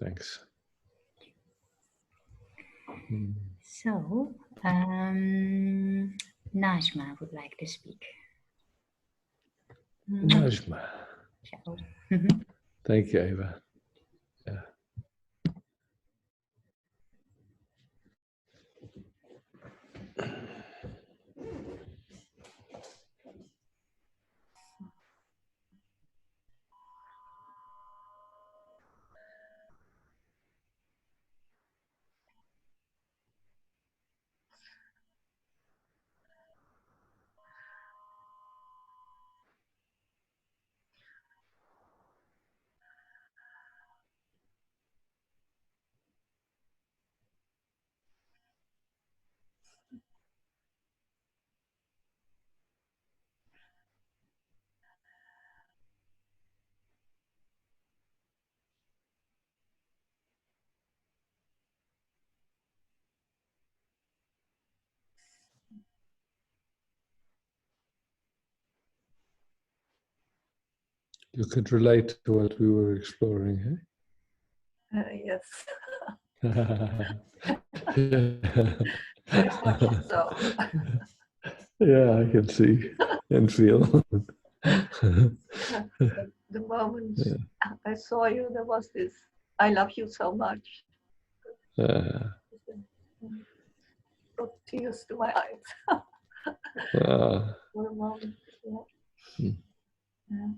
Thanks. So, Najma would like to speak. Najma. Thank you, Eva. Yeah. You could relate to what we were exploring, Yes. Very much so. Yeah, I can see and feel. The moment I saw you, there was this, I love you so much. Brought tears to my eyes. For a moment. Yeah.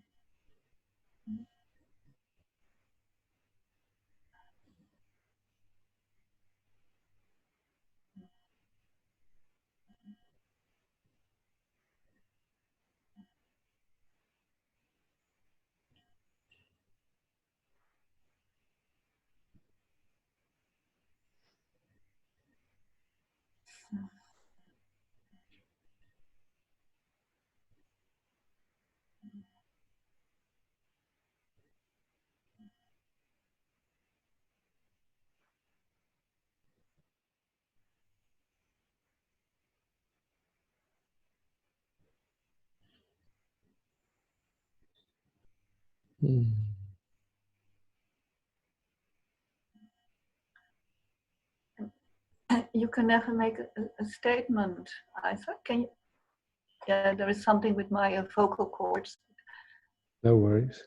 You can never make a statement, I thought. Can you? Yeah, there is something with my vocal cords. No worries.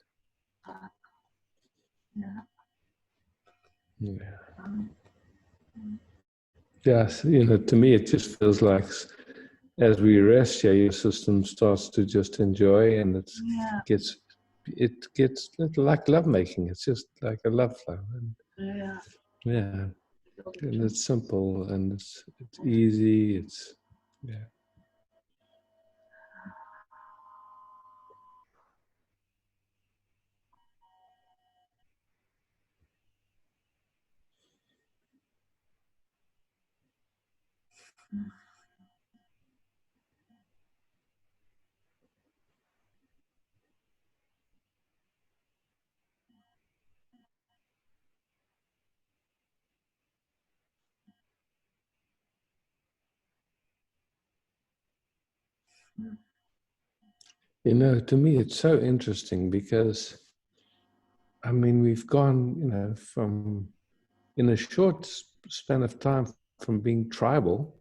Yes, to me it just feels like as we rest, your system starts to just enjoy, and it gets like lovemaking. It's just like a love flow, and and it's simple and it's easy. It's to me it's so interesting because I mean we've gone from in a short span of time from being tribal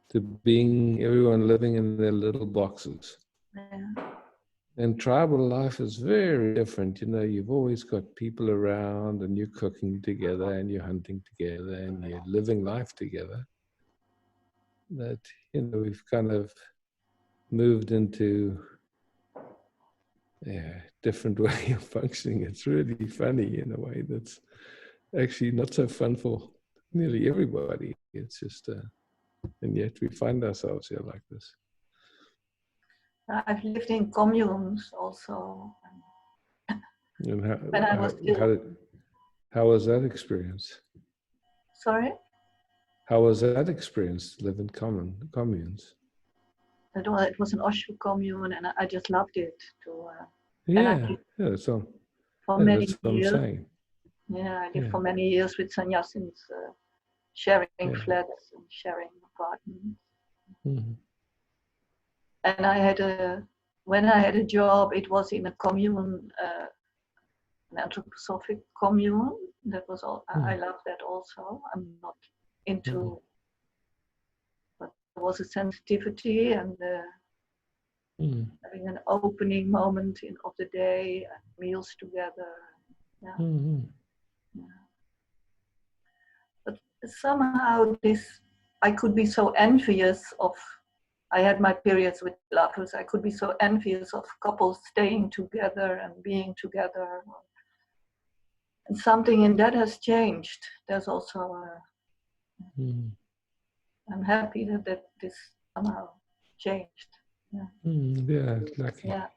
to being everyone living in their little boxes. And tribal life is very different. You've always got people around and you're cooking together and you're hunting together and you're living life together. That, we've kind of moved into a different way of functioning. It's really funny in a way that's actually not so fun for nearly everybody. It's just, and yet we find ourselves here like this. I've lived in communes also. And how was that experience? Sorry? How was that experience to live in communes? It was an Osho commune, and I just loved it. That's all. For many that's what years. I'm saying. Yeah, I lived for many years with sannyasins, sharing flats and sharing apartments. Mm-hmm. And when I had a job, it was in a commune, an anthroposophic commune, That was all. I love that also. I'm not into, but there was a sensitivity and having an opening moment of the day, meals together. Yeah. Yeah. But somehow I could be so envious of, I had my periods with lovers, I could be so envious of couples staying together and being together. And something in that has changed. There's also I'm happy that this somehow changed. Yeah. Yeah, lucky. Yeah.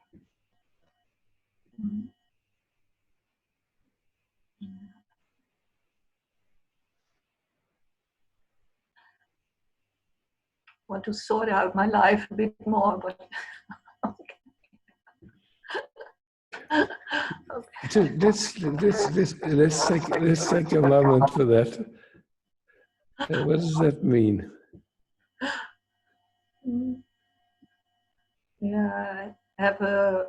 Want to sort out my life a bit more, but okay. Okay. Let's take a moment for that. What does that mean? Yeah, have a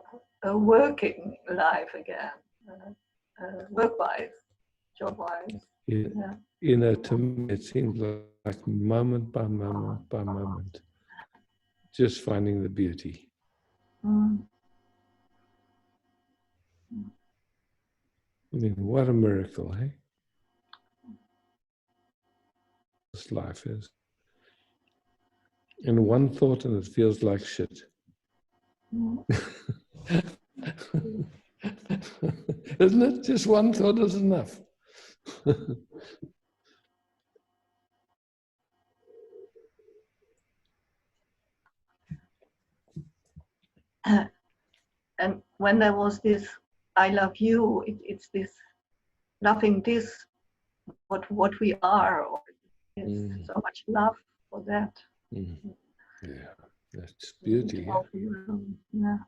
working life again, work-wise, job-wise. Yeah. You know, to me, it seems like moment by moment by moment, just finding the beauty. I mean, what a miracle, eh? This life is. And one thought and it feels like shit. Isn't it? Just one thought is enough. And when there was this, I love you, it's this loving this, what we are, or it's so much love for that. Yeah, that's beauty. Yeah.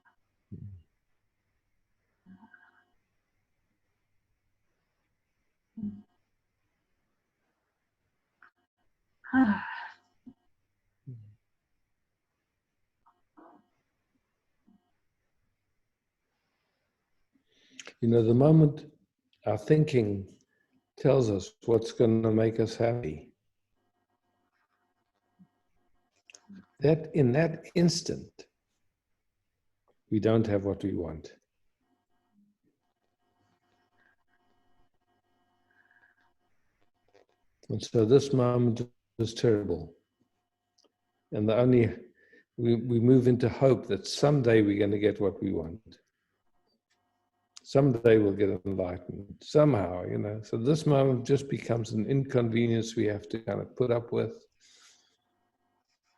You know, the moment our thinking tells us what's going to make us happy, that in that instant, we don't have what we want. And so this moment is terrible. And we move into hope that someday we're going to get what we want. Someday we'll get enlightened, somehow, you know. So this moment just becomes an inconvenience we have to kind of put up with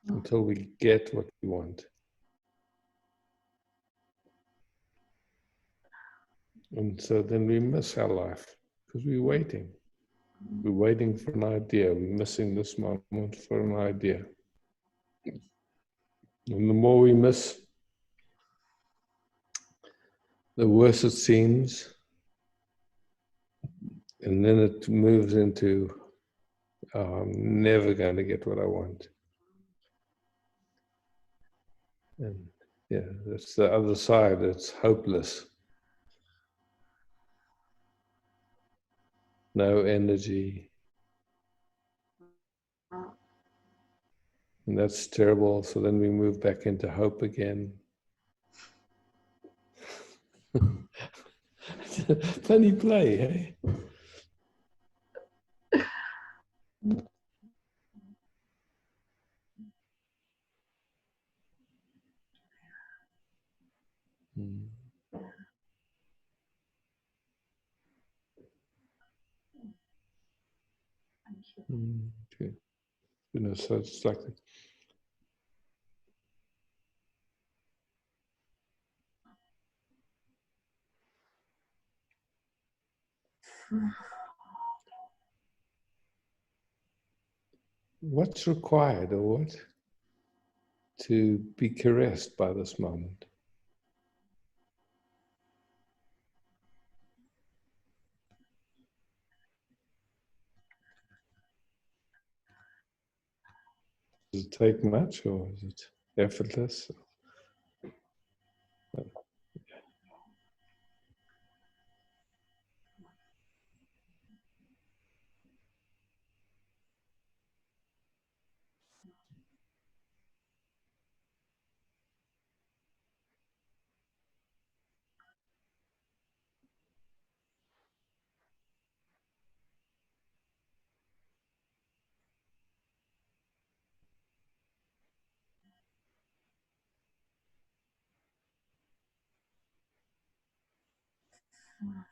until we get what we want. And so then we miss our life because we're waiting. We're waiting for an idea. We're missing this moment for an idea. And the more we miss, the worse it seems. And then it moves into, I'm never going to get what I want. And yeah, that's the other side. It's hopeless. No energy. And that's terrible. So then we move back into hope again. Funny play, eh? Okay. You know, so it's like what's required or what to be caressed by this moment? Does it take much or is it effortless? Mm.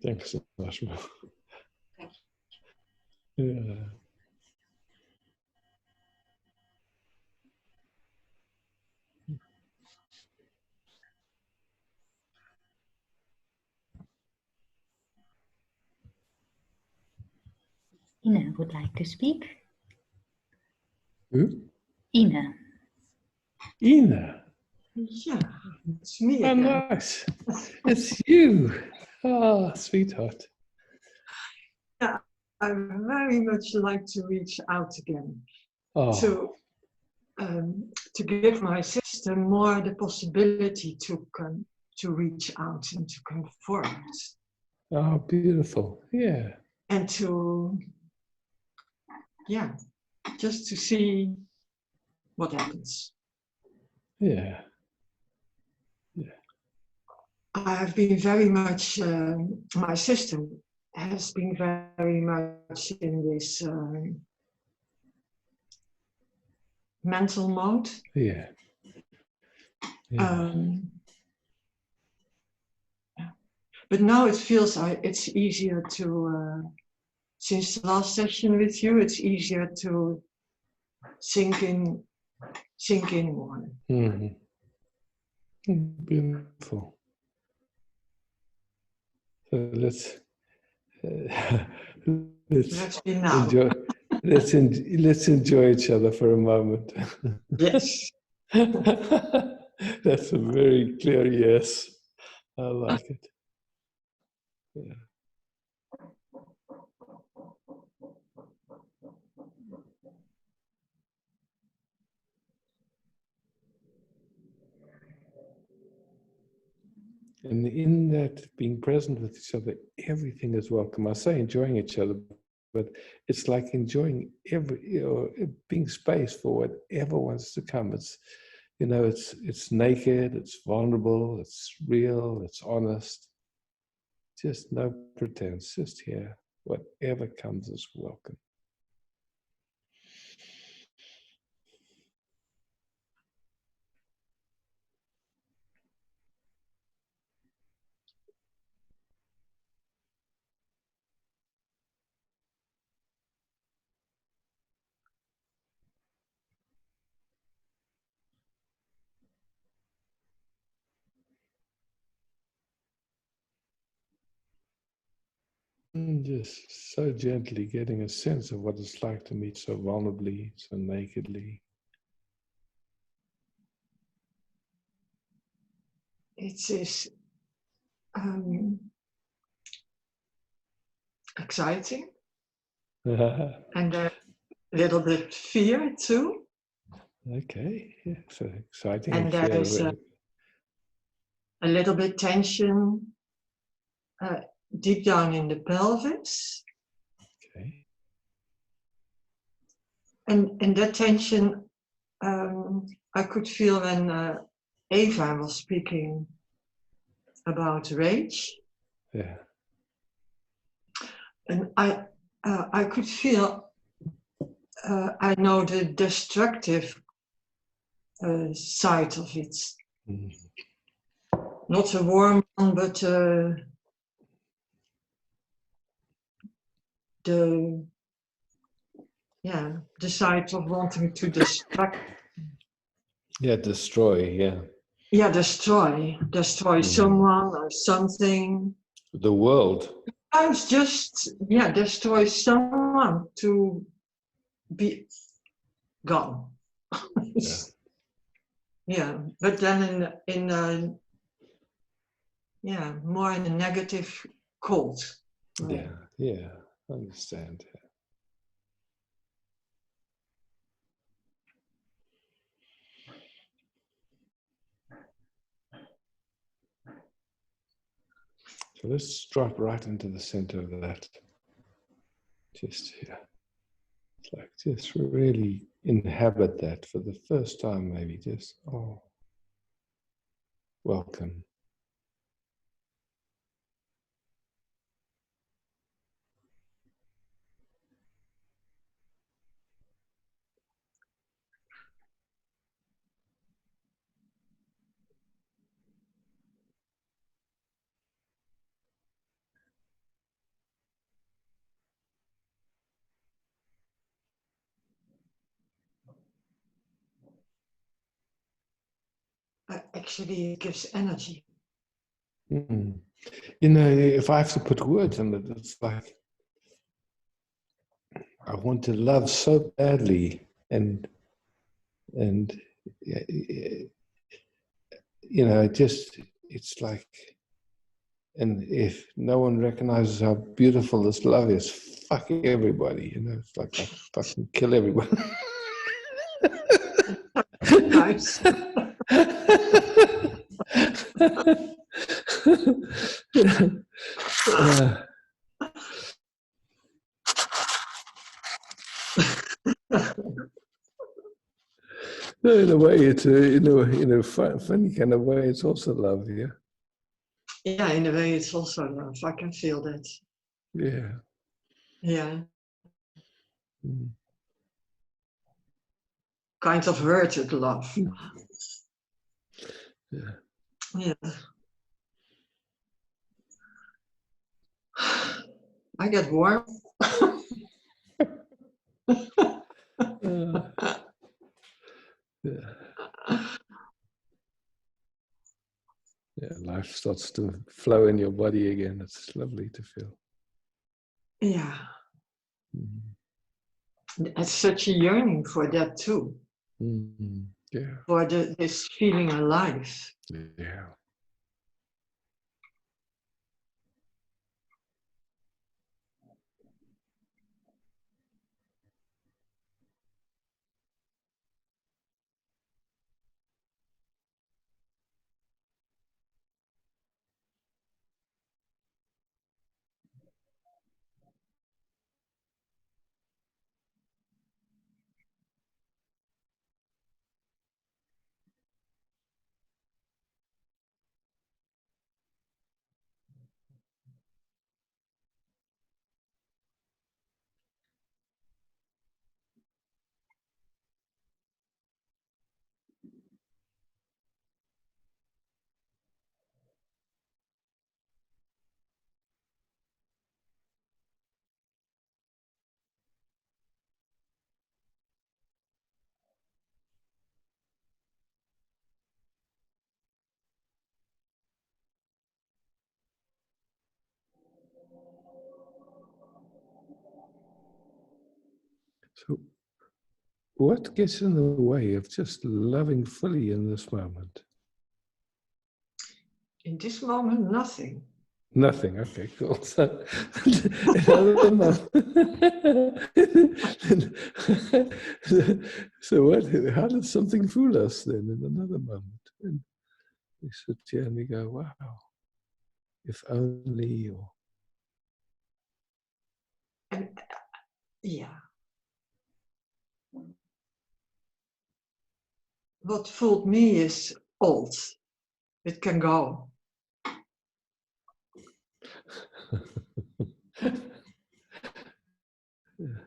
Thanks, Ashma. Thank Yeah. Ina would like to speak. Who? Ina. Ina. Yeah, it's me Oh, again. nice. It's you. Ah, sweetheart. Yeah, I very much like to reach out again Oh, to give my sister more the possibility to reach out and to come forward oh, beautiful. Yeah. and to just to see what happens. Yeah. I have been very much my sister has been very much in this mental mode. Yeah. Yeah. But now it feels it's easier to, since the last session with you, it's easier to sink in more. Mhm. Beautiful. So let's Let's be now. enjoy. Let's enjoy each other for a moment. Yes. That's a very clear yes. I like it. Yeah. And in that being present with each other, everything is welcome. I say enjoying each other, but it's like enjoying being space for whatever wants to come. It's naked, it's vulnerable, it's real, it's honest. Just no pretense, just here. Whatever comes is welcome. And just so gently getting a sense of what it's like to meet so vulnerably, so nakedly. It is exciting and a little bit fear too. Okay, yeah, so exciting And there fear. is a little bit tension deep down in the pelvis. Okay. And that tension I could feel when Eva was speaking about rage. Yeah. And I could feel, I know the destructive side of it. Mm. Not a warm one, but the side of wanting to destruct. Yeah, destroy, yeah. Yeah, destroy someone or something. The world. Sometimes just, destroy someone to be gone. Yeah. Yeah, but then in more in a negative cold way. Yeah, I understand. So let's drop right into the center of that. Just here. It's like just really inhabit that for the first time, maybe. Just, oh. Welcome. Actually, it gives energy. Mm. You know, if I have to put words on it, it's like I want to love so badly, and you know, it's like, and if no one recognizes how beautiful this love is, fuck everybody. You know, it's like I fucking kill everybody. Nice. No, in a way, it's in a funny kind of way. It's also love, yeah. Yeah, in a way, it's also love. I can feel that. Yeah. Yeah. Mm. Kind of hurted love. Yeah. Yeah. I get warm. Yeah. Yeah, life starts to flow in your body again. It's lovely to feel. Yeah. Mm. It's such a yearning for that too. Mm. Yeah. For this feeling alive. Yeah. So, what gets in the way of just loving fully in this moment? In this moment, nothing. Nothing. Okay, cool. So, another month. So, what? How does something fool us then in another moment? And we sit here and we go, "Wow, if only." Or And yeah. What fooled me is old. It can go. yeah.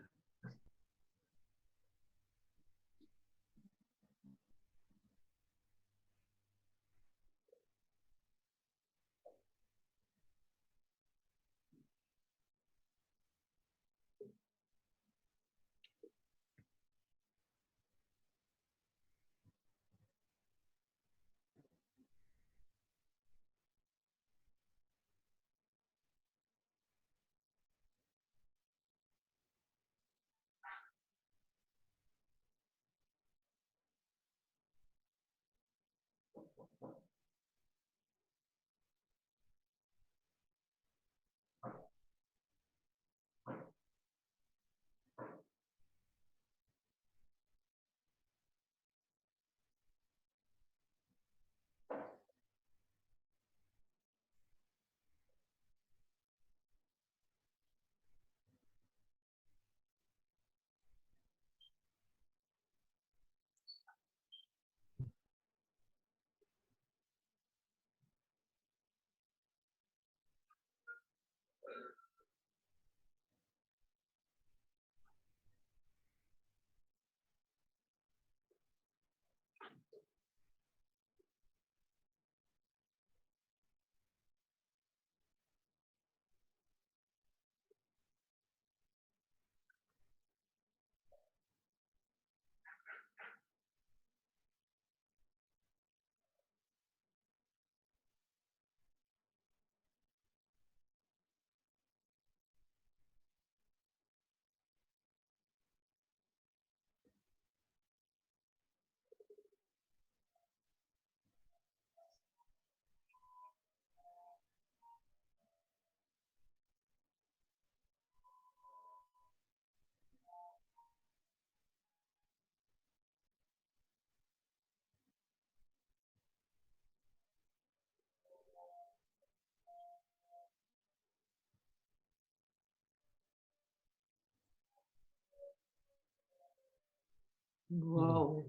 Wow.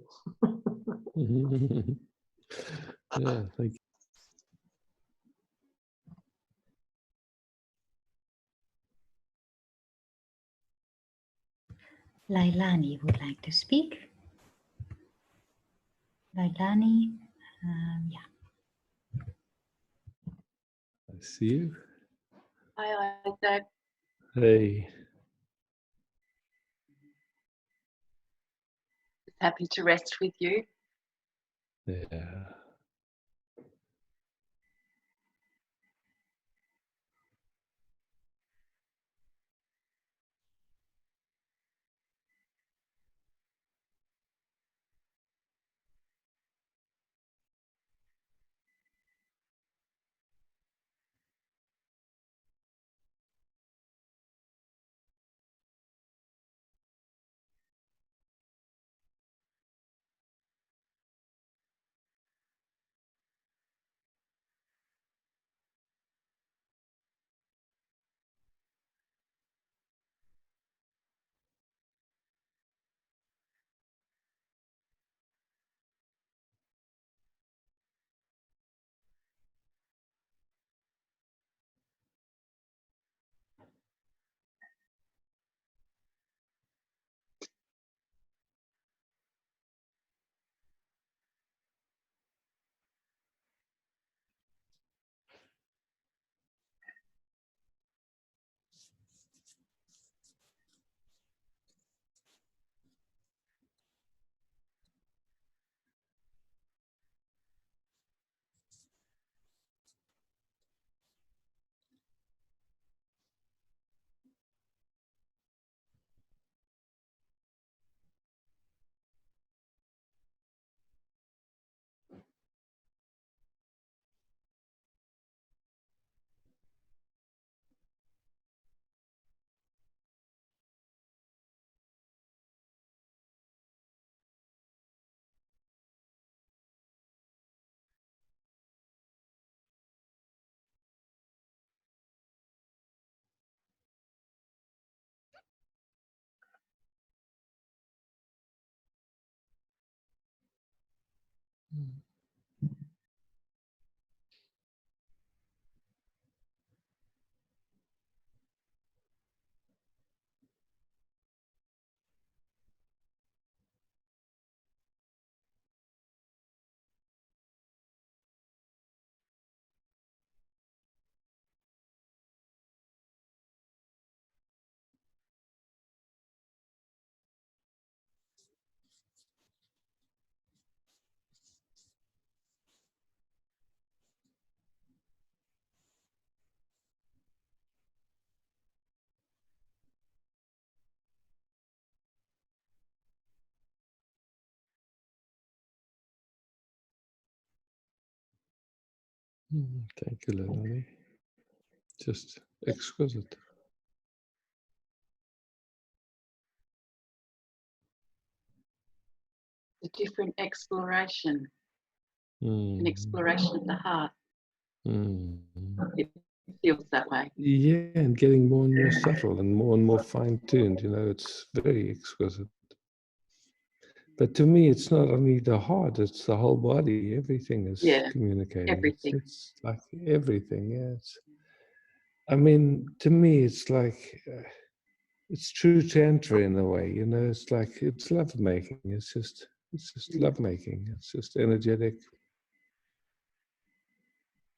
Yeah, thank you. Lailani would like to speak. Lailani, yeah. I see you. Hi, Isaac. Hey. Happy to rest with you. Yeah. Thank you, Leilani. Just exquisite. A different exploration, an Mm. exploration of the heart. Mm. It feels that way. Yeah, and getting more and more subtle and more fine-tuned. You know, it's very exquisite. But to me, it's not only the heart; it's the whole body. Everything is Yeah, communicating. everything. It's like everything. Yeah. I mean, to me, it's like it's true tantra in a way. You know, it's like it's lovemaking. It's just lovemaking. It's just energetic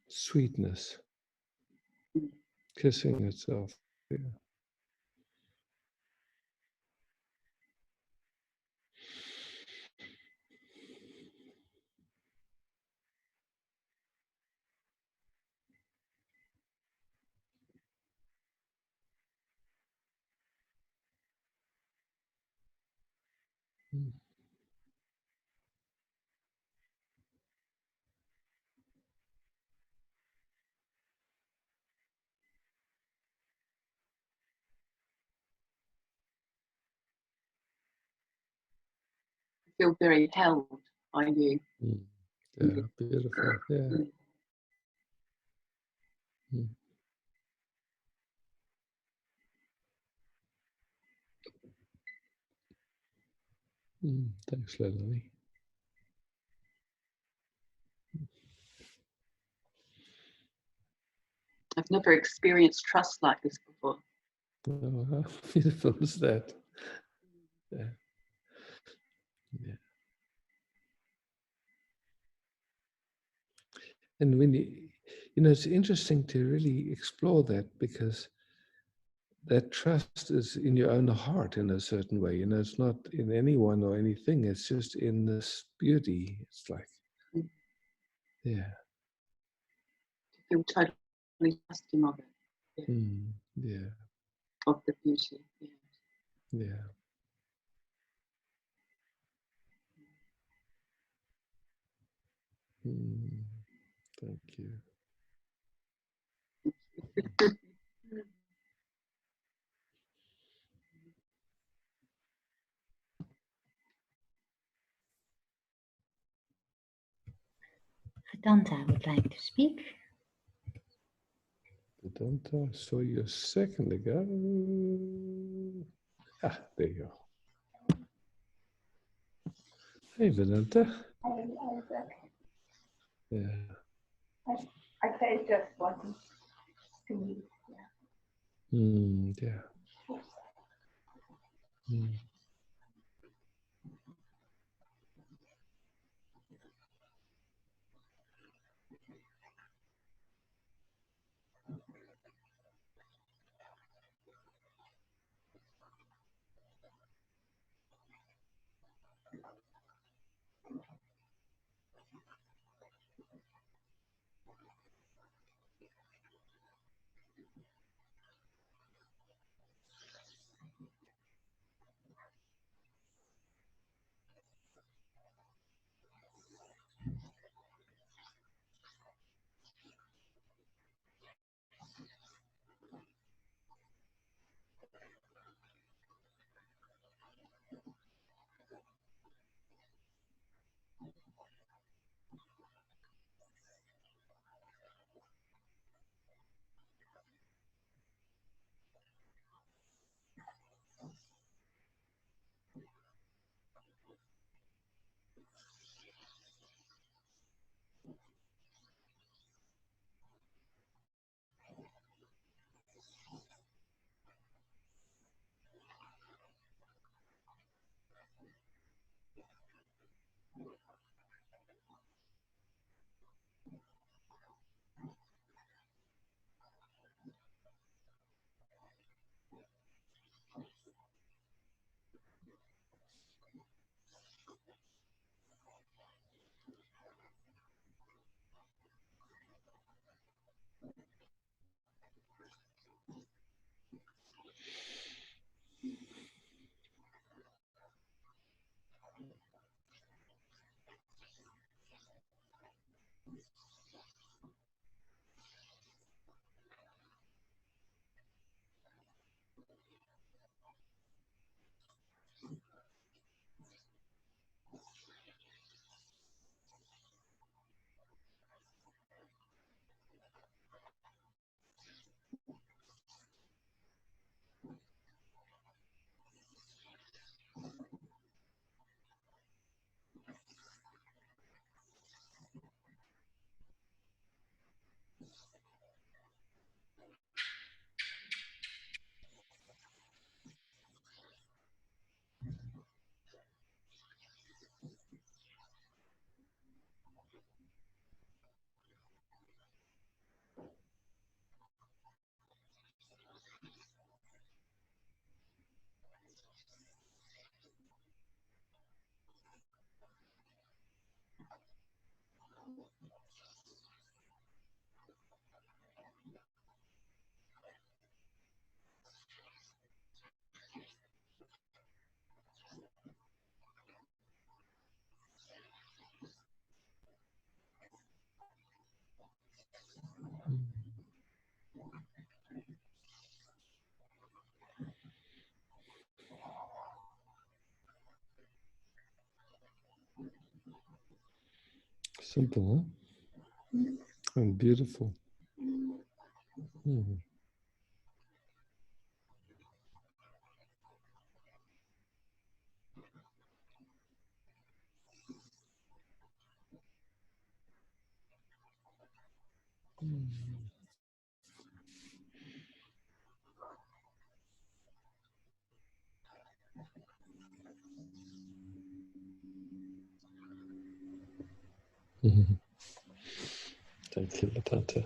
sweetness, kissing itself. Yeah. Mm. I feel very held by you. Mm. Yeah, beautiful. Yeah. Mm. Mm. Thanks, Leilani. I've never experienced trust like this before. Oh, how beautiful is that? Yeah. Yeah. And when you know, it's interesting to really explore that, because that trust is in your own heart in a certain way. You know, it's not in anyone or anything. It's just in this beauty. It's like, Mm. yeah. To feel totally trusting of it. Yeah. Yeah. Of the beauty. Yeah. Yeah. Thank you. Vedanta would like to speak. Vedanta, I saw you a second ago. Ah, there you go. Hey, Vedanta. Hi, Isaac. Yeah. I felt just wanting to meet. Yeah. Mm. Simple, huh? And beautiful. Mhm. Thank you, Latanta.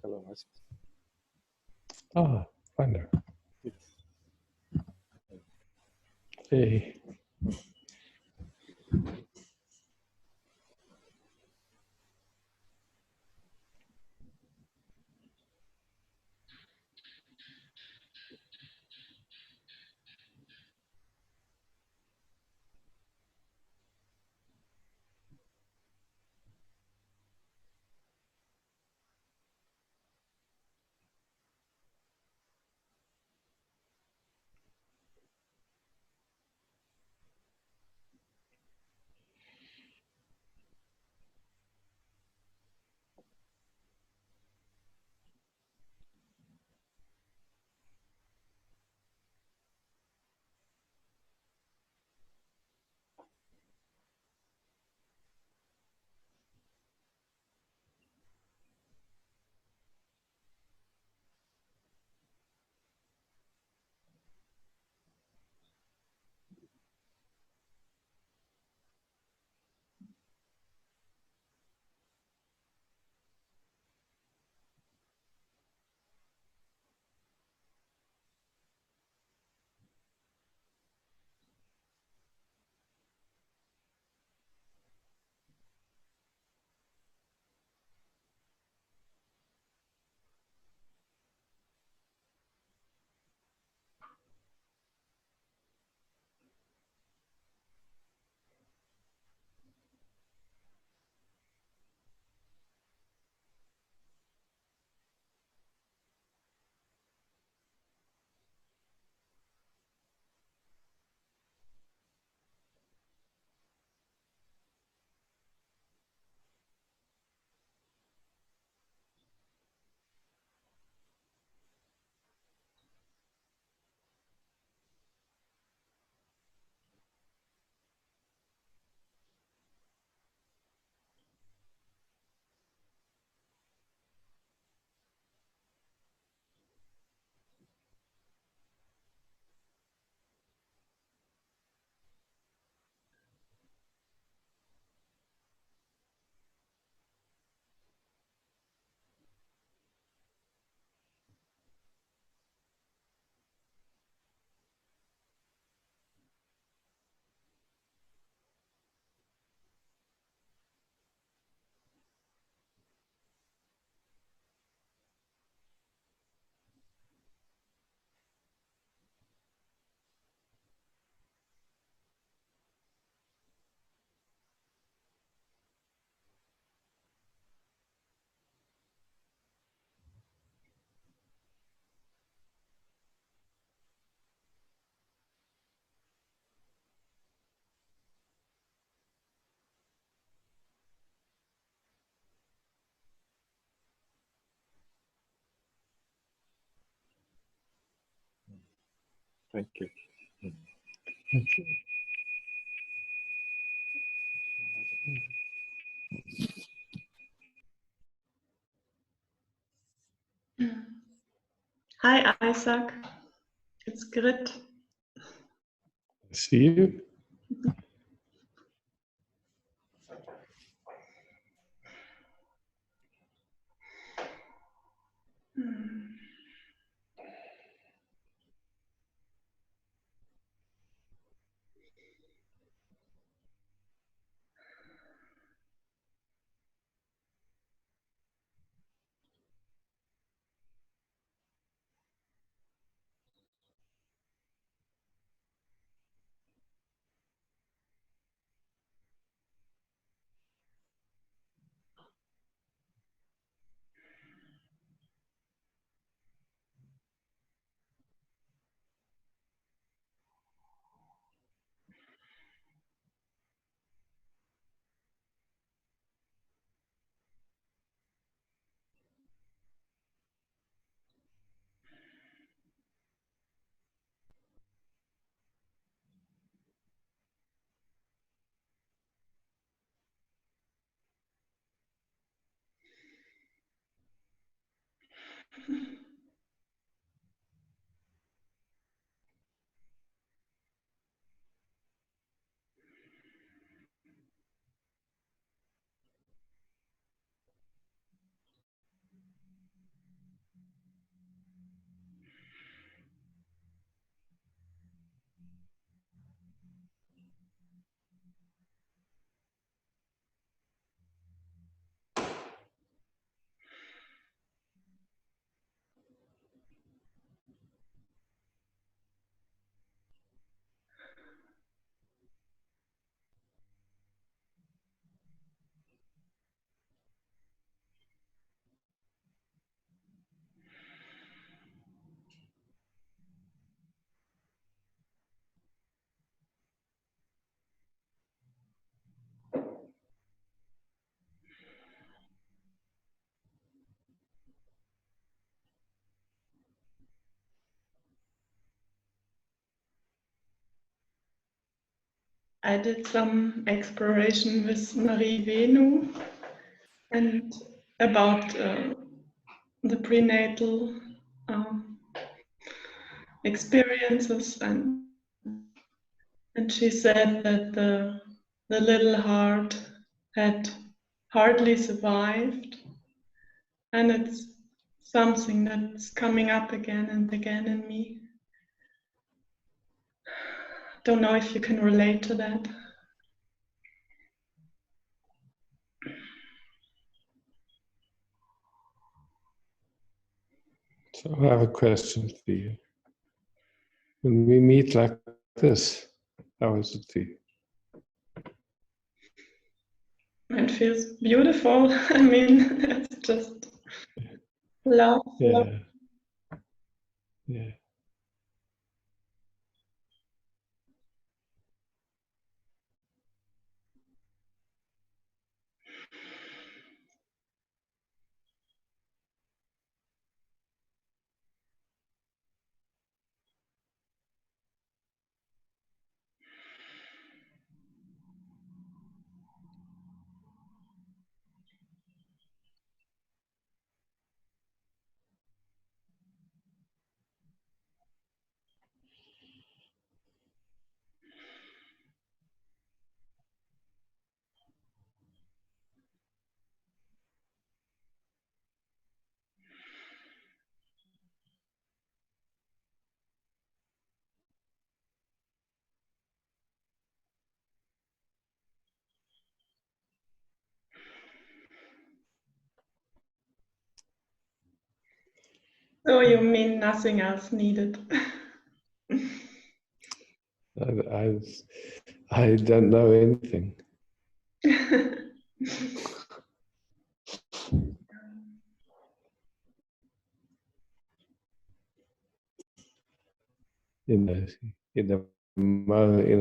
Hello, Isaac. Ah, wonder. Yes. Hey. Thank you. Hi, Isaac. It's Grit. See you. I did some exploration with Marie Venu and about the prenatal experiences, and she said that the little heart had hardly survived, and it's something that's coming up again and again in me. Don't know if you can relate to that. So I have a question for you. When we meet like this, how is it for you? It feels beautiful. I mean, it's just love. Yeah. Yeah. So you mean nothing else needed? I don't know anything. In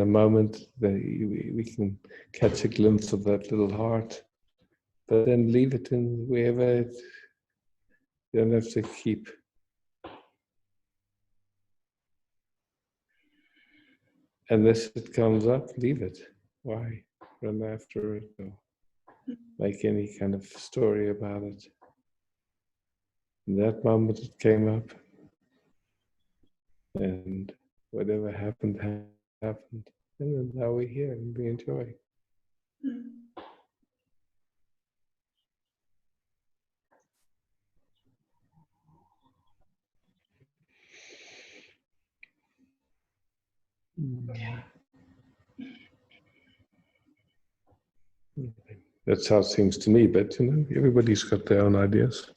a moment, we can catch a glimpse of that little heart, but then leave it in wherever it. You don't have to keep. Unless it comes up, leave it. Why run after it or make any kind of story about it? In that moment, it came up, and whatever happened, happened. And then now we're here and we enjoy. That's how it seems to me, but everybody's got their own ideas.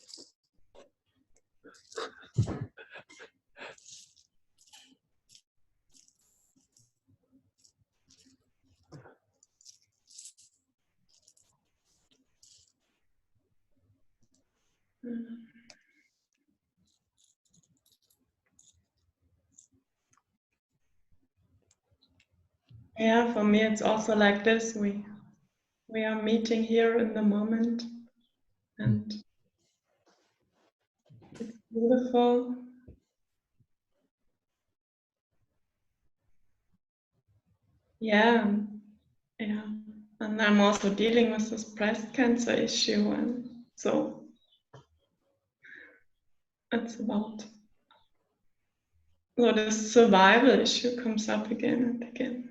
Yeah, for me it's also like this. We are meeting here in the moment, and it's beautiful. Yeah, yeah. And I'm also dealing with this breast cancer issue, and so it's about, so this survival issue comes up again and again.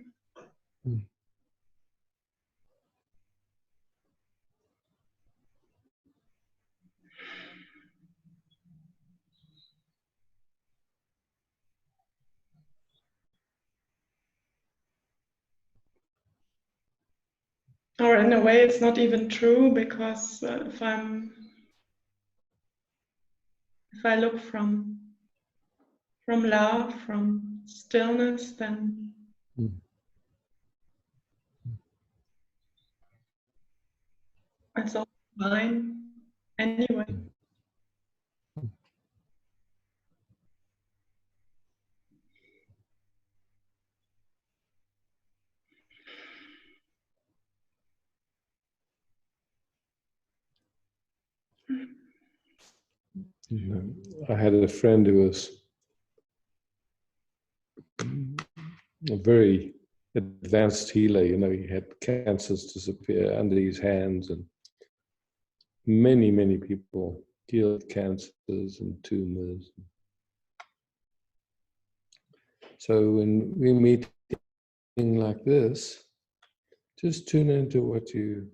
Or in a way, it's not even true, because if I look from love, from stillness, then it's all fine anyway. I had a friend who was a very advanced healer. You know, he had cancers disappear under his hands, and many people healed cancers and tumors. So when we meet like this, just tune into what you,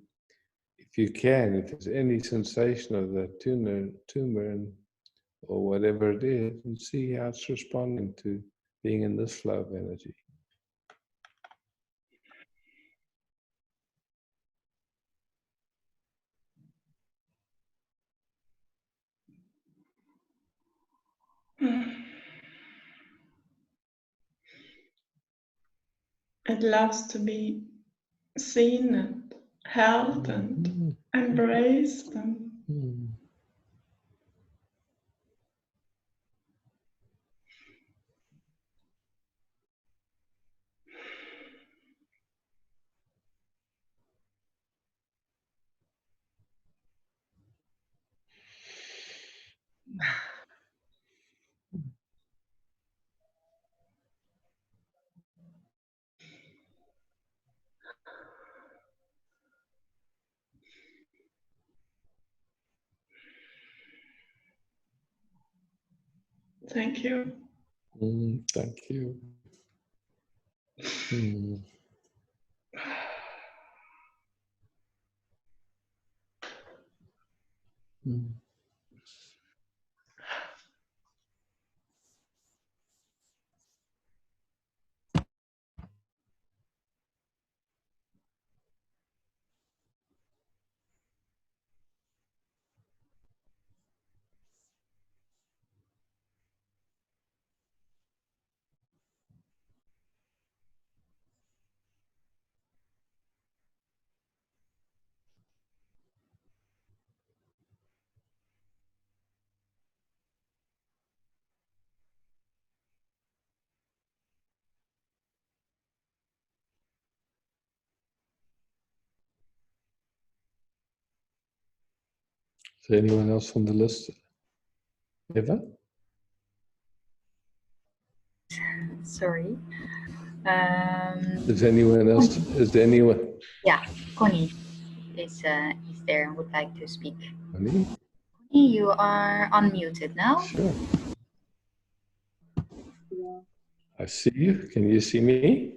if you can, if there's any sensation of that tumor and, or whatever it is, and see how it's responding to being in this flow of energy. It loves to be seen and held and embraced and thank you. Thank you. Mm. Mm. Is there anyone else on the list? Eva? Sorry. Is anyone else? Is there anyone? Yeah, Connie is there and would like to speak. Connie? Connie, you are unmuted now. Sure. I see you. Can you see me?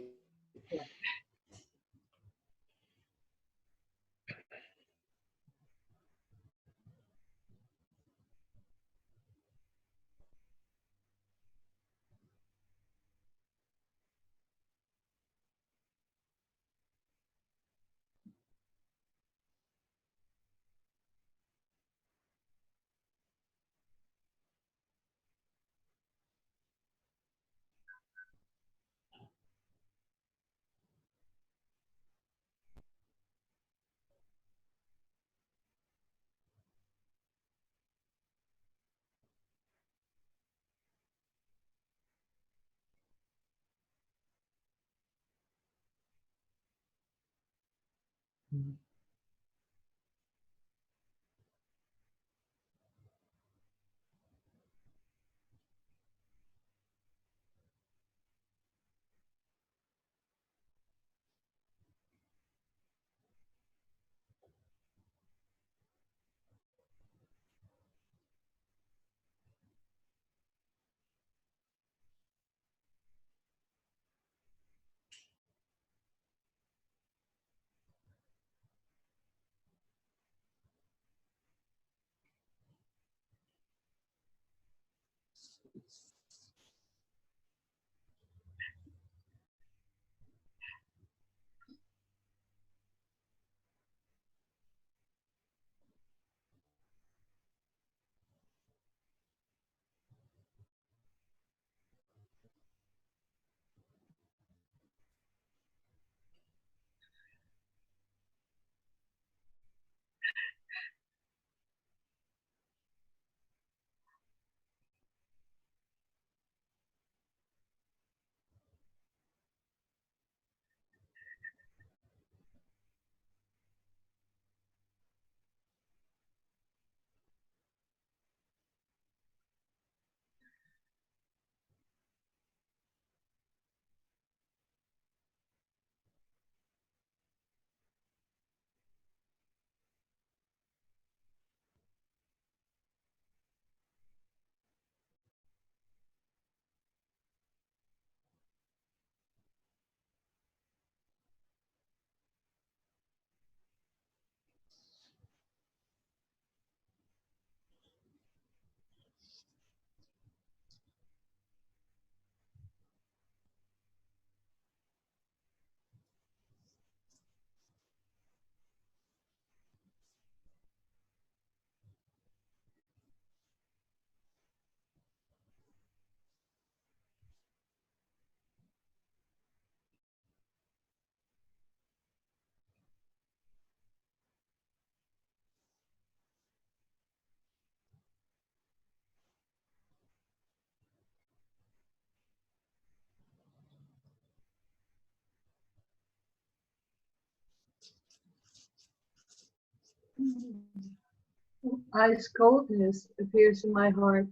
Ice coldness appears in my heart.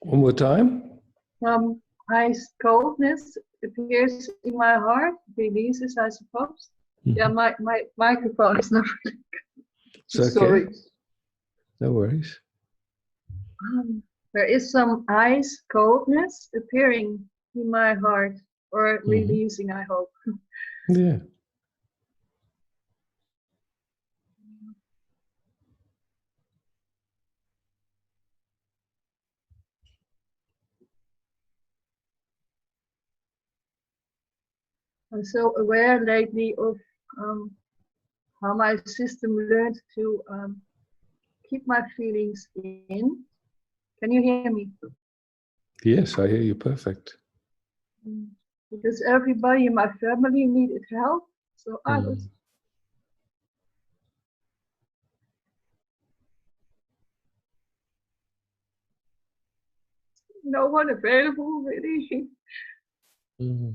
One more time. Ice coldness appears in my heart, releases, I suppose. Yeah, my microphone is not really It's okay. sorry. No worries. There is some ice coldness appearing in my heart, or releasing, I hope. Yeah. I'm so aware lately of how my system learned to keep my feelings in. Can you hear me? Yes, I hear you perfect. Because everybody in my family needed help, so I was no one available really. Mm.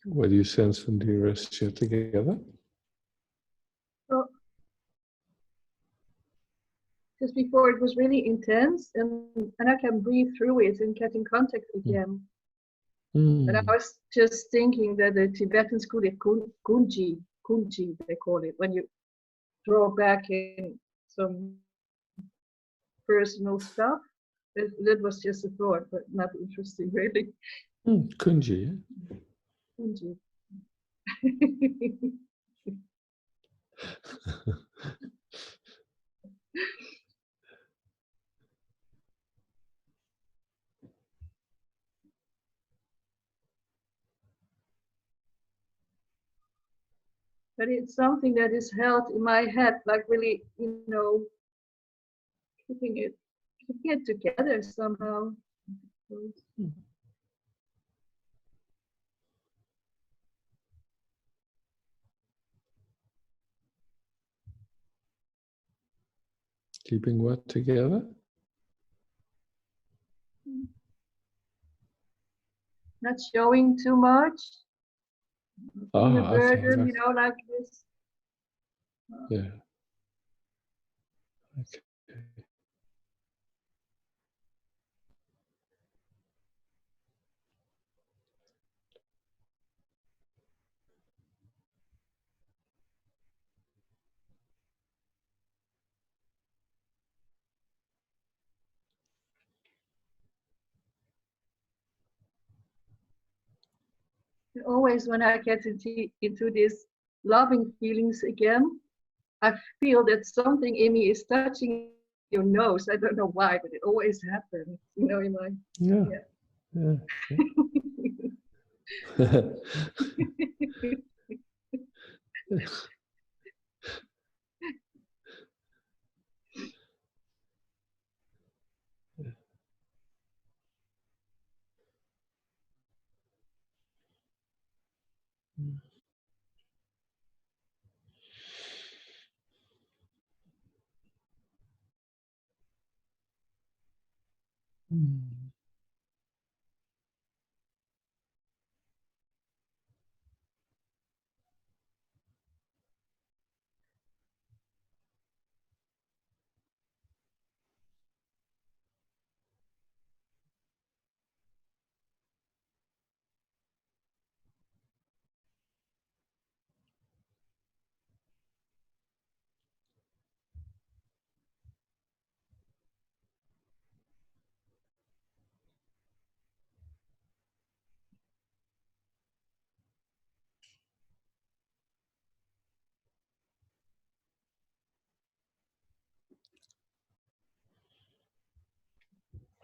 What do you sense when you rest you together? So just before it was really intense, and I can breathe through it and get in contact again. And I was just thinking that the Tibetans call it kunji, they call it, when you draw back in some personal stuff. That was just a thought, but not interesting, really. Kunji. Kunji. But it's something that is held in my head, like really, keeping it together somehow. Keeping what together? Not showing too much. Being a Okay. burden, like this. Yeah. Okay. And always when I get into these loving feelings again, I feel that something in me is touching your nose. I don't know why, but it always happens, in my. Yeah.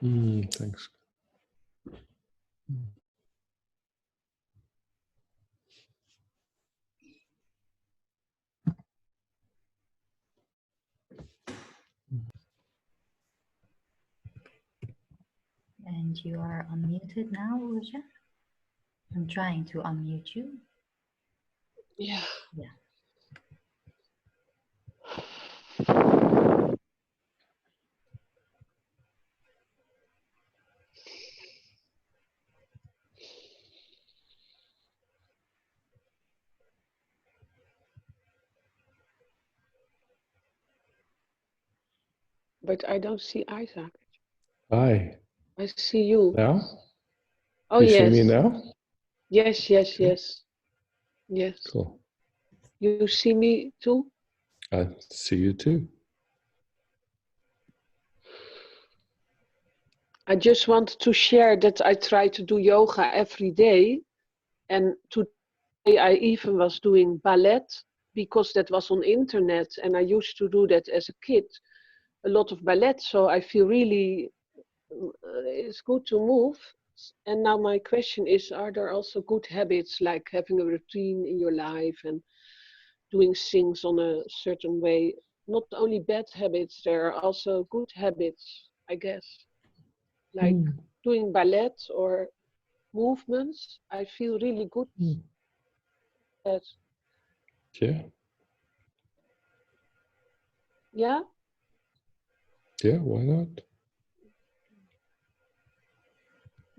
Thanks. And you are unmuted now, Uja. I'm trying to unmute you. Yeah. Yeah. But I don't see Isaac. Hi. I see you. Now? Oh, You yes. see me now? Yes, yes, Okay. yes. Yes. Cool. You see me too? I see you too. I just wanted to share that I try to do yoga every day. And today I even was doing ballet because that was on internet. And I used to do that as a kid, a lot of ballet. So I feel really it's good to move. And now my question is, are there also good habits like having a routine in your life and doing things on a certain way? Not only bad habits, there are also good habits, I guess, like doing ballet or movements. I feel really good at. Yeah. Yeah? Yeah, why not?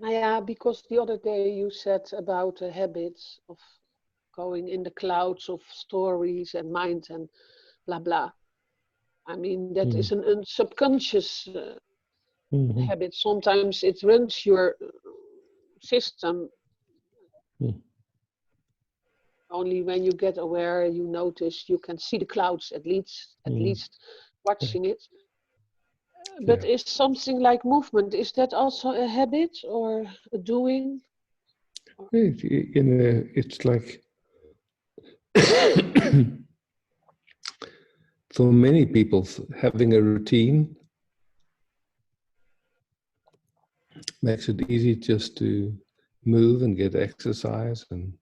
Yeah, because the other day you said about the habits of going in the clouds of stories and mind and blah blah. I mean, that is an subconscious habit. Sometimes it runs your system. Only when you get aware, you notice, you can see the clouds at least watching it. But is something like movement, is that also a habit or a doing? It's like for many people, having a routine makes it easy just to move and get exercise and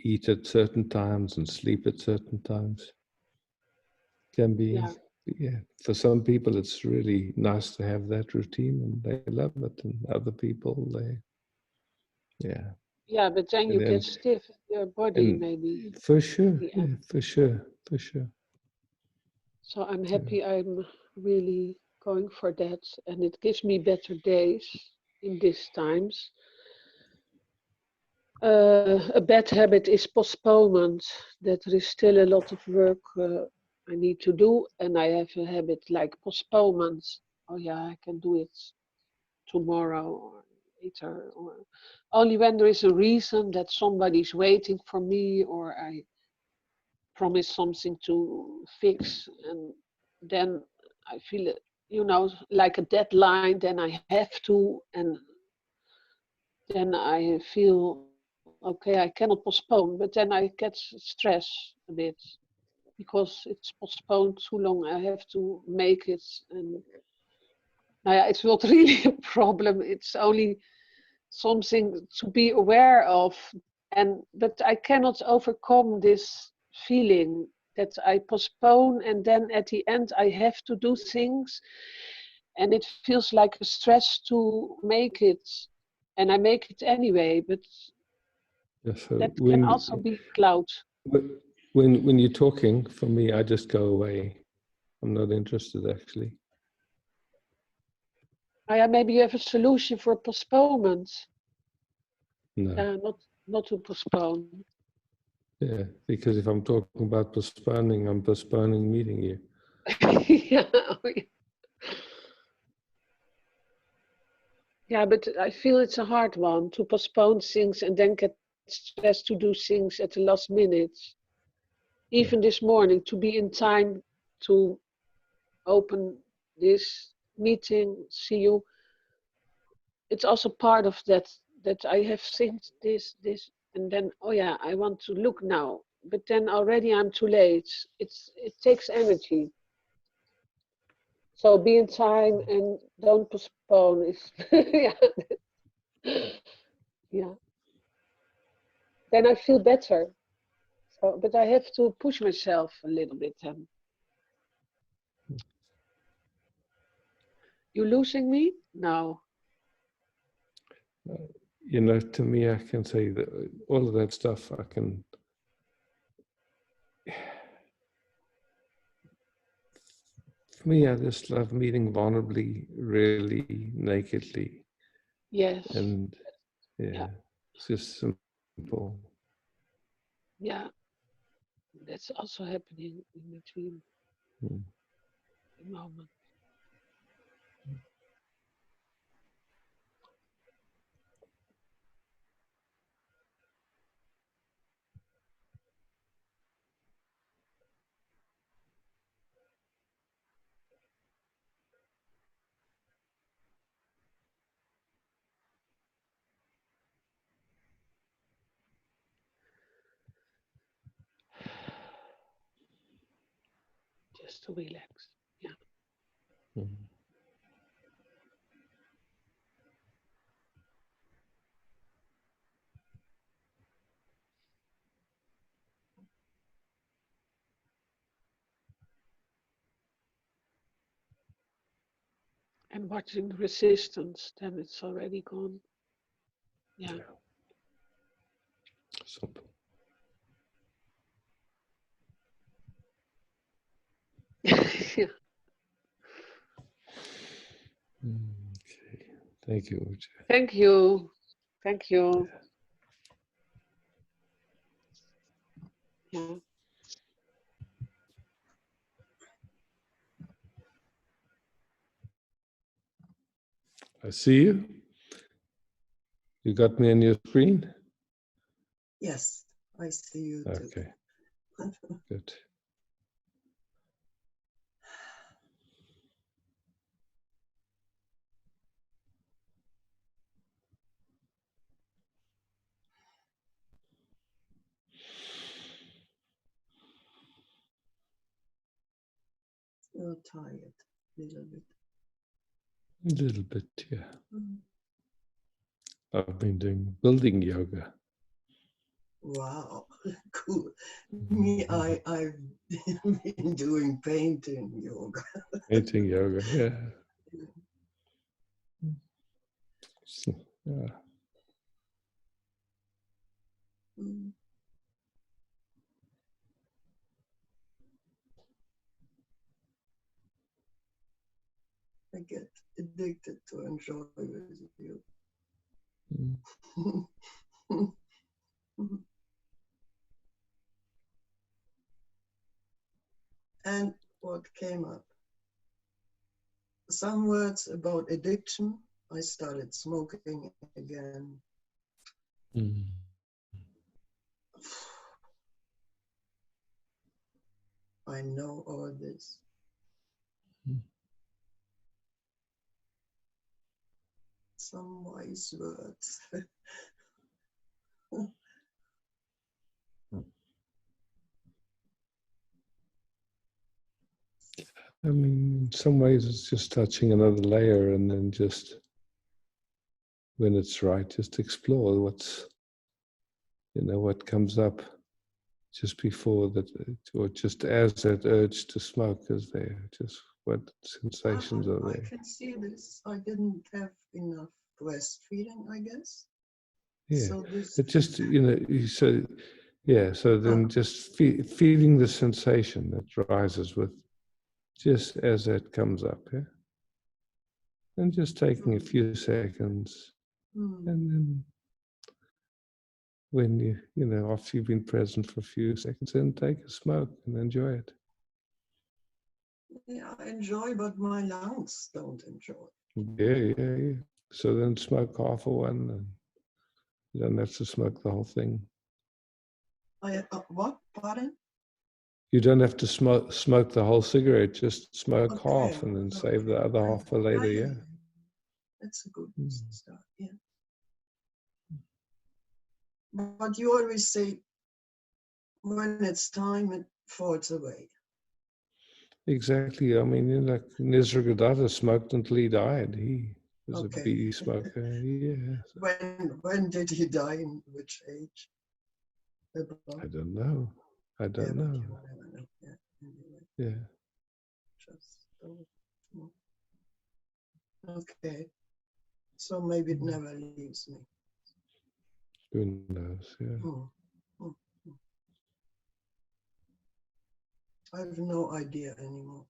eat at certain times and sleep at certain times. Can be, yeah. For some people, it's really nice to have that routine and they love it, and other people, yeah. Yeah, but then you get stiff in your body, maybe. For sure, yeah, for sure. So I'm happy I'm really going for that, and it gives me better days in these times. A bad habit is postponement, that there is still a lot of work I need to do, and I have a habit like postponement. Oh yeah, I can do it tomorrow or later, or only when there is a reason that somebody's waiting for me or I promise something to fix, and then I feel it, like a deadline, then I have to, and then I feel okay, I cannot postpone, but then I get stress a bit because it's postponed too long. I have to make it, and it's not really a problem. It's only something to be aware of, but I cannot overcome this feeling that I postpone, and then at the end I have to do things, and it feels like a stress to make it, and I make it anyway, but So that can also be cloud. When you're talking, for me, I just go away. I'm not interested, actually. Maybe you have a solution for postponement. No. Not to postpone. Yeah, because if I'm talking about postponing, I'm postponing meeting you. Yeah, but I feel it's a hard one to postpone things and then get stressed to do things at the last minute. Even this morning, to be in time to open this meeting, see you. It's also part of that I have things this, and then oh yeah, I want to look now, but then already I'm too late. It takes energy. So be in time and don't postpone is yeah. Yeah. Then I feel better. So, but I have to push myself a little bit. You losing me? No. You know, to me, I can say that all of that stuff I can. For me, I just love meeting vulnerably, really nakedly, Yes. and yeah, Yeah. it's just simple. Yeah. That's also happening in between Mm. the moment. Just to relax. Yeah. Mm. And watching the resistance, then it's already gone. Yeah. Simple. Yeah. Okay. Thank you, Uja. Thank you. Thank you. Yeah. I see you. You got me on your screen? Yes, I see you too. Okay. Good. You're tired, a little bit. A little bit, yeah. Mm. I've been doing building yoga. Wow, cool. Me, I've been doing painting yoga. Painting yoga, yeah. So, yeah. Mm. I get addicted to enjoy with you. Mm. And what came up? Some words about addiction. I started smoking again. Mm. I know all this. Mm. Some wise words. I mean, in some ways, it's just touching another layer, and then just when it's right, just explore what's, what comes up just before that, or just as that urge to smoke is there, just what sensations are I there. can see this. I didn't have enough breastfeeding, I guess. Yeah, So this. it just, so yeah, so then just feeling the sensation that rises with just as that comes up, yeah? And just taking a few seconds, and then when after you've been present for a few seconds, then take a smoke and enjoy it. Yeah, I enjoy, but my lungs don't enjoy. Yeah. So then smoke half of one, and you don't have to smoke the whole thing. What? Pardon? You don't have to smoke the whole cigarette, just smoke Okay, half and then save the other half for later, yeah. That's a good start, yeah. But you always say, when it's time, it falls away. Exactly. I mean, like Nisargadatta smoked until he died. He was a Okay. bidi smoker. Yeah. When did he die? In which age? I don't know. I don't but know. you will never know. Yeah. Anyway, Yeah. just okay. So maybe it never leaves me. Who knows? Yeah. Hmm. Hmm. I have no idea anymore.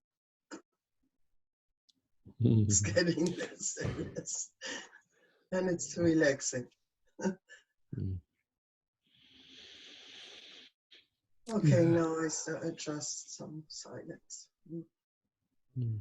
It's getting less and less, and it's relaxing. Okay, Yeah. now I adjust some silence. Mm. Mm.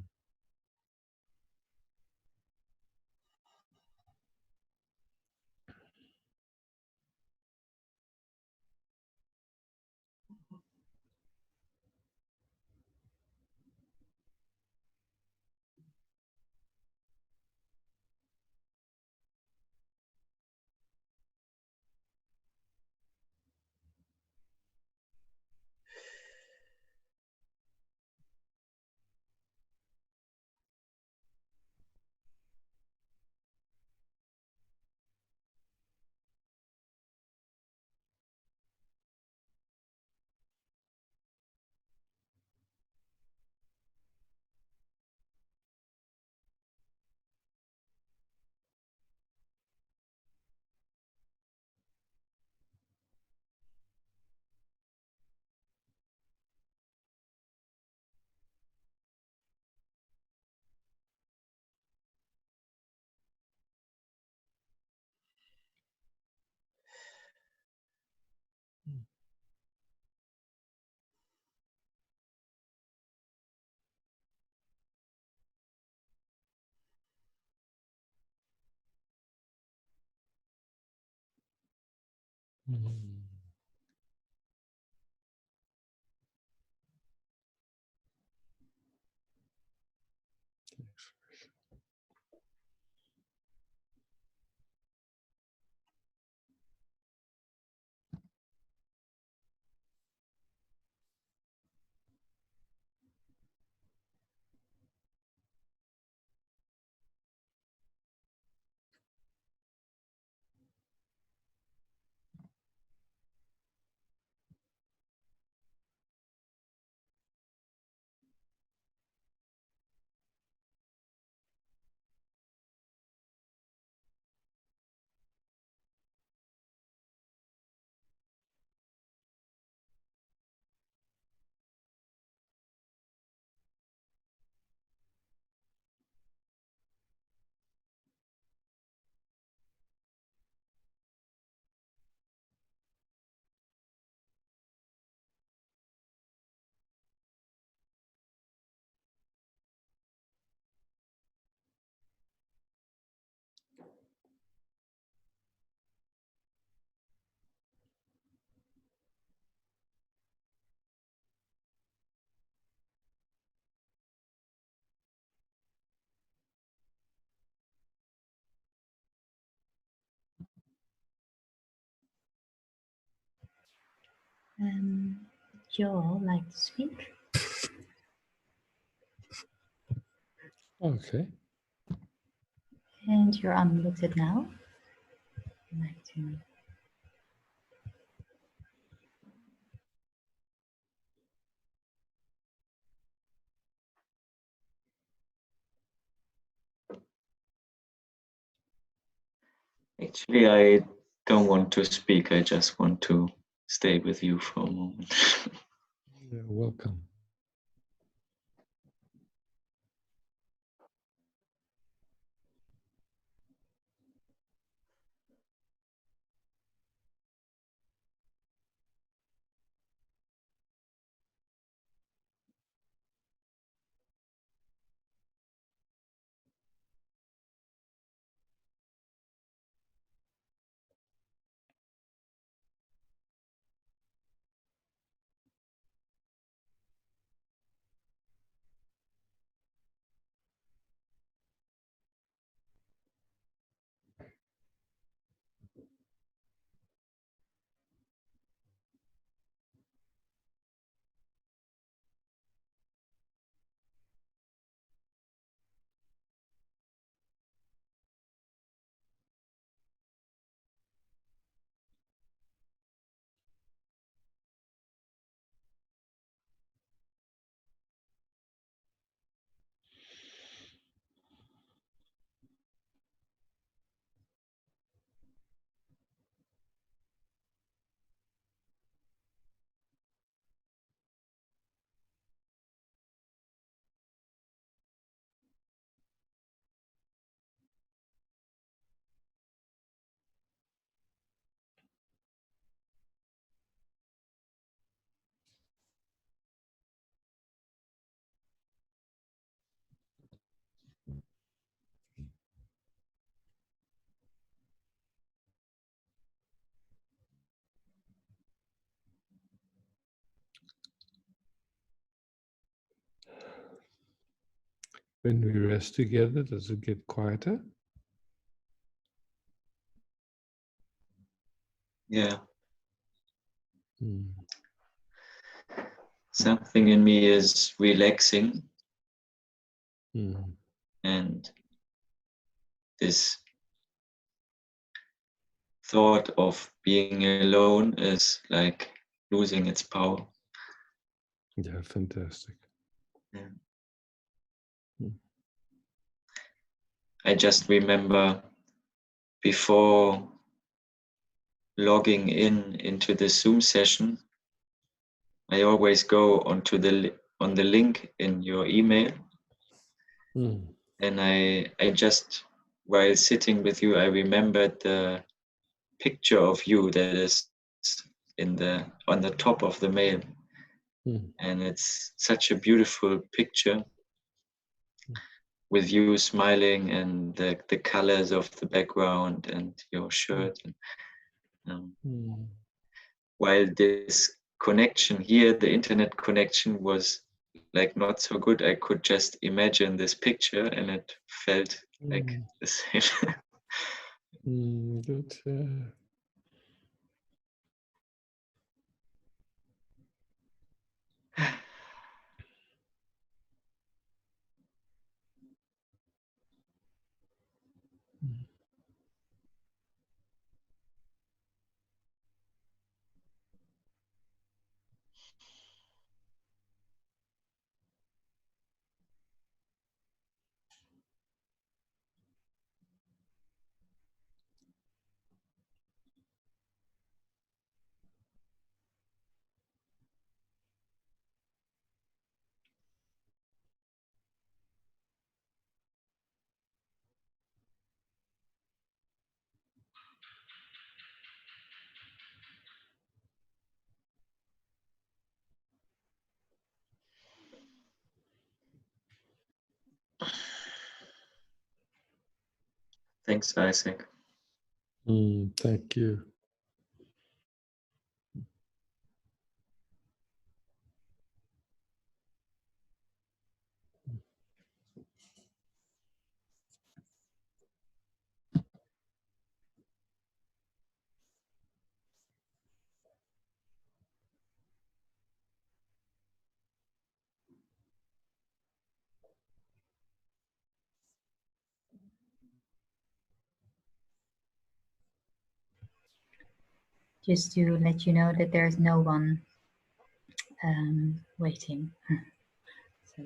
Joel, like to speak? Okay. And you're unmuted now. Like to... Actually, I don't want to speak. I just want to stay with you for a moment. You're welcome. When we rest together, does it get quieter? Yeah. Mm. Something in me is relaxing, Mm. and this thought of being alone is like losing its power. Yeah, fantastic. Yeah. Mm. I just remember before logging into the Zoom session, I always go onto on the link in your email, Mm. and I just, while sitting with you, I remembered the picture of you that is on the top of the mail, Mm. and it's such a beautiful picture with you smiling and the colors of the background and your shirt. And, Mm. while this connection here, the internet connection, was like not so good, I could just imagine this picture and it felt like Mm. the same. Mm. Good. Thanks, Isaac. Thank you. Just to let you know that there's no one waiting. So.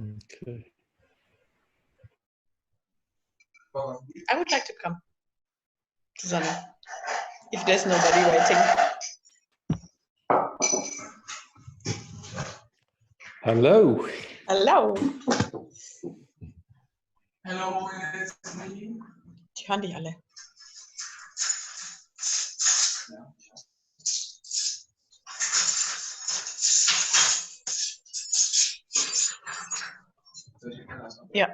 Okay. I would like to come, Susanna, if there's nobody waiting. Hello. Hello. Hello. Die hören dich alle. Ja.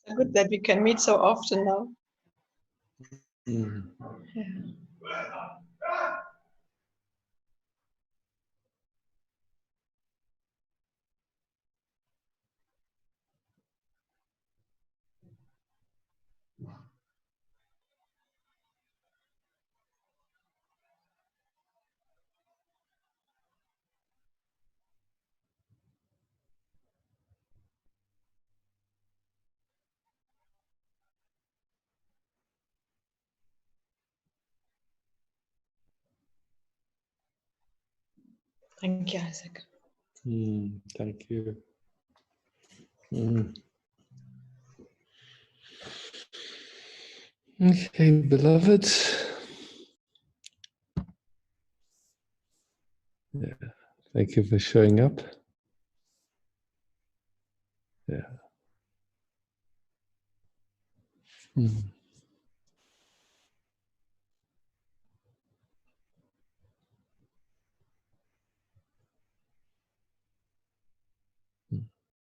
So good that we can meet so often now. Mm. Thank you, Isaac. Thank you. Mm. Okay, beloved. Yeah. Thank you for showing up. Yeah.